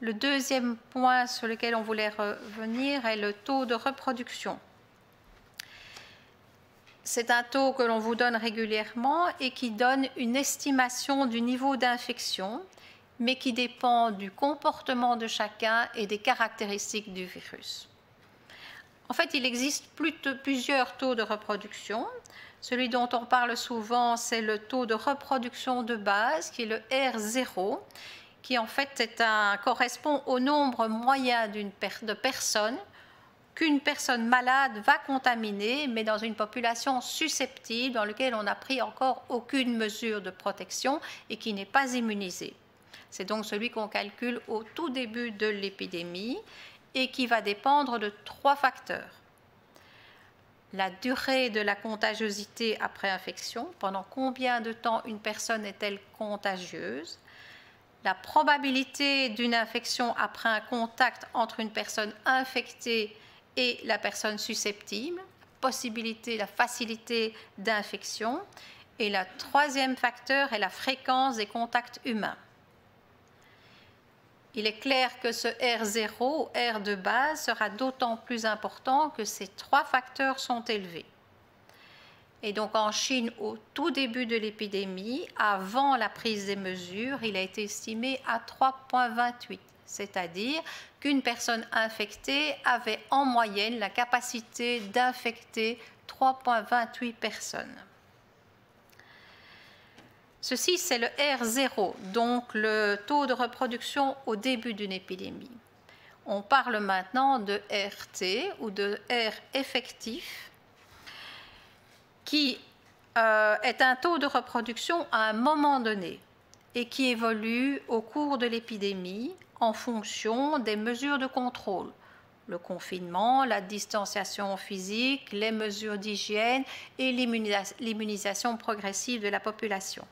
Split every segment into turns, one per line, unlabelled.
Le deuxième point sur lequel on voulait revenir est le taux de reproduction. C'est un taux que l'on vous donne régulièrement et qui donne une estimation du niveau d'infection, mais qui dépend du comportement de chacun et des caractéristiques du virus. En fait, il existe plusieurs taux de reproduction. Celui dont on parle souvent, c'est le taux de reproduction de base, qui est le R0, qui en fait correspond au nombre moyen de personnes qu'une personne malade va contaminer, mais dans une population susceptible dans laquelle on n'a pris encore aucune mesure de protection et qui n'est pas immunisée. C'est donc celui qu'on calcule au tout début de l'épidémie et qui va dépendre de 3 facteurs. La durée de la contagiosité après infection, pendant combien de temps une personne est-elle contagieuse, la probabilité d'une infection après un contact entre une personne infectée et la personne susceptible, la facilité d'infection, et le troisième facteur est la fréquence des contacts humains. Il est clair que ce R0 ou R de base sera d'autant plus important que ces 3 facteurs sont élevés. Et donc en Chine, au tout début de l'épidémie, avant la prise des mesures, il a été estimé à 3,28, c'est-à-dire qu'une personne infectée avait en moyenne la capacité d'infecter 3,28 personnes. Ceci, c'est le R0, donc le taux de reproduction au début d'une épidémie. On parle maintenant de RT ou de R effectif, qui est un taux de reproduction à un moment donné et qui évolue au cours de l'épidémie en fonction des mesures de contrôle, le confinement, la distanciation physique, les mesures d'hygiène et l'immunisation progressive de la population.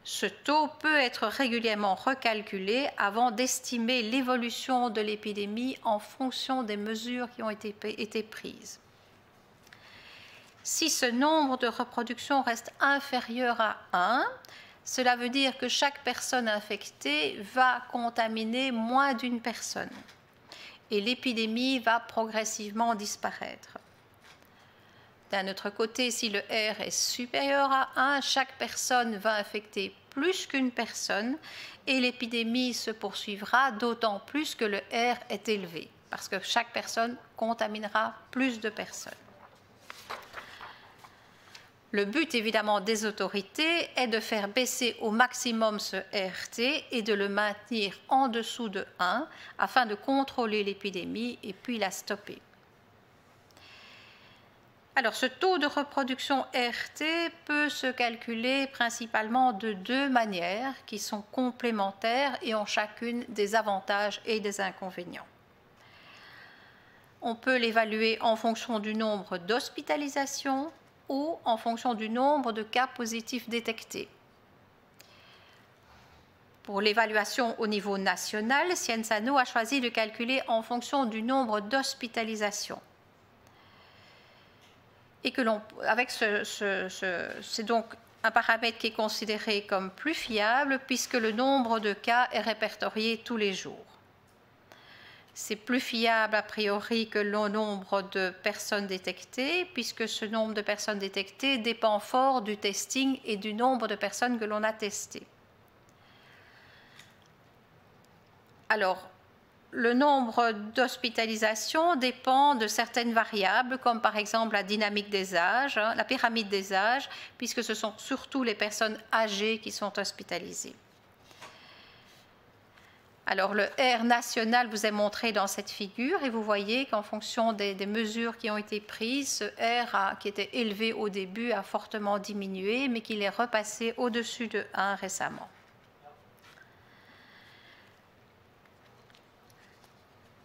Ce taux peut être régulièrement recalculé avant d'estimer l'évolution de l'épidémie en fonction des mesures qui ont été prises. Si ce nombre de reproductions reste inférieur à 1, cela veut dire que chaque personne infectée va contaminer moins d'une personne et l'épidémie va progressivement disparaître. D'un autre côté, si le R est supérieur à 1, chaque personne va infecter plus qu'une personne et l'épidémie se poursuivra d'autant plus que le R est élevé, parce que chaque personne contaminera plus de personnes. Le but évidemment des autorités est de faire baisser au maximum ce RT et de le maintenir en dessous de 1 afin de contrôler l'épidémie et puis la stopper. Alors, ce taux de reproduction RT peut se calculer principalement de 2 manières qui sont complémentaires et ont chacune des avantages et des inconvénients. On peut l'évaluer en fonction du nombre d'hospitalisations ou en fonction du nombre de cas positifs détectés. Pour l'évaluation au niveau national, Sciensano a choisi de calculer en fonction du nombre d'hospitalisations. Et que c'est donc un paramètre qui est considéré comme plus fiable puisque le nombre de cas est répertorié tous les jours. C'est plus fiable a priori que le nombre de personnes détectées puisque ce nombre de personnes détectées dépend fort du testing et du nombre de personnes que l'on a testées. Alors, le nombre d'hospitalisations dépend de certaines variables, comme par exemple la dynamique des âges, la pyramide des âges, puisque ce sont surtout les personnes âgées qui sont hospitalisées. Alors, le R national vous est montré dans cette figure et vous voyez qu'en fonction des mesures qui ont été prises, ce R qui était élevé au début a fortement diminué, mais qu'il est repassé au-dessus de 1 récemment.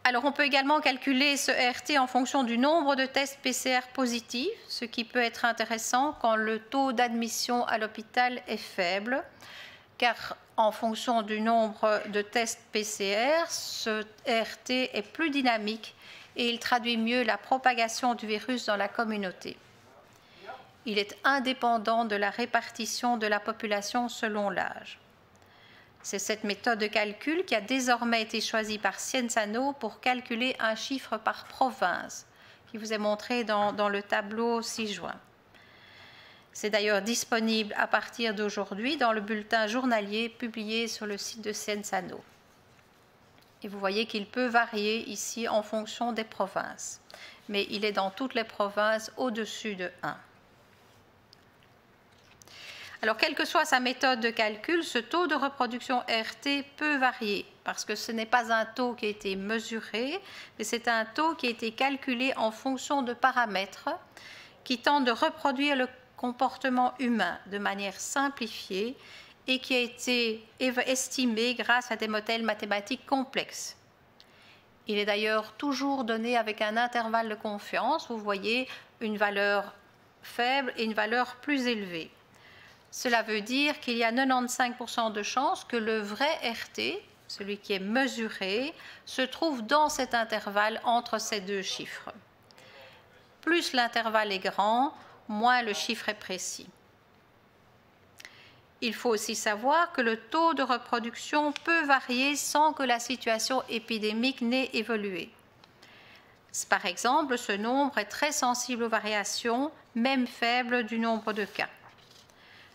Alors, on peut également calculer ce RT en fonction du nombre de tests PCR positifs, ce qui peut être intéressant quand le taux d'admission à l'hôpital est faible, car en fonction du nombre de tests PCR, ce RT est plus dynamique et il traduit mieux la propagation du virus dans la communauté. Il est indépendant de la répartition de la population selon l'âge. C'est cette méthode de calcul qui a désormais été choisie par Cienzano pour calculer un chiffre par province, qui vous est montré dans le tableau ci-joint. C'est d'ailleurs disponible à partir d'aujourd'hui dans le bulletin journalier publié sur le site de Cienzano. Et vous voyez qu'il peut varier ici en fonction des provinces, mais il est dans toutes les provinces au-dessus de 1. Alors, quelle que soit sa méthode de calcul, ce taux de reproduction RT peut varier, parce que ce n'est pas un taux qui a été mesuré, mais c'est un taux qui a été calculé en fonction de paramètres qui tentent de reproduire le comportement humain de manière simplifiée et qui a été estimé grâce à des modèles mathématiques complexes. Il est d'ailleurs toujours donné avec un intervalle de confiance. Vous voyez une valeur faible et une valeur plus élevée. Cela veut dire qu'il y a 95% de chances que le vrai RT, celui qui est mesuré, se trouve dans cet intervalle entre ces deux chiffres. Plus l'intervalle est grand, moins le chiffre est précis. Il faut aussi savoir que le taux de reproduction peut varier sans que la situation épidémique n'ait évolué. Par exemple, ce nombre est très sensible aux variations, même faibles, du nombre de cas.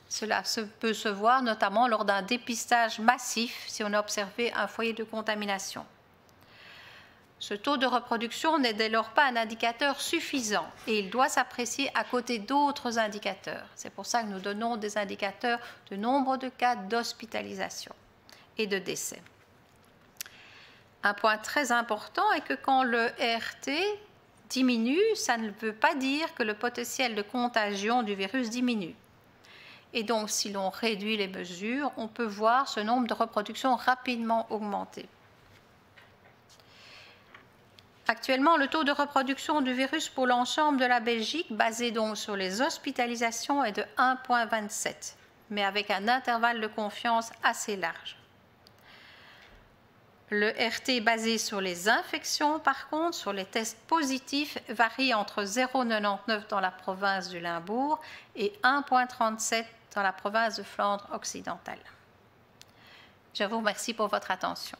Cela peut se voir notamment lors d'un dépistage massif si on a observé un foyer de contamination. Ce taux de reproduction n'est dès lors pas un indicateur suffisant et il doit s'apprécier à côté d'autres indicateurs. C'est pour ça que nous donnons des indicateurs de nombre de cas d'hospitalisation et de décès. Un point très important est que quand le RT diminue, ça ne veut pas dire que le potentiel de contagion du virus diminue. Et donc, si l'on réduit les mesures, on peut voir ce nombre de reproductions rapidement augmenter. Actuellement, le taux de reproduction du virus pour l'ensemble de la Belgique, basé donc sur les hospitalisations, est de 1,27, mais avec un intervalle de confiance assez large. Le RT basé sur les infections, par contre, sur les tests positifs, varie entre 0,99 dans la province du Limbourg et 1,37 dans la province de Flandre occidentale. Je vous remercie pour votre attention.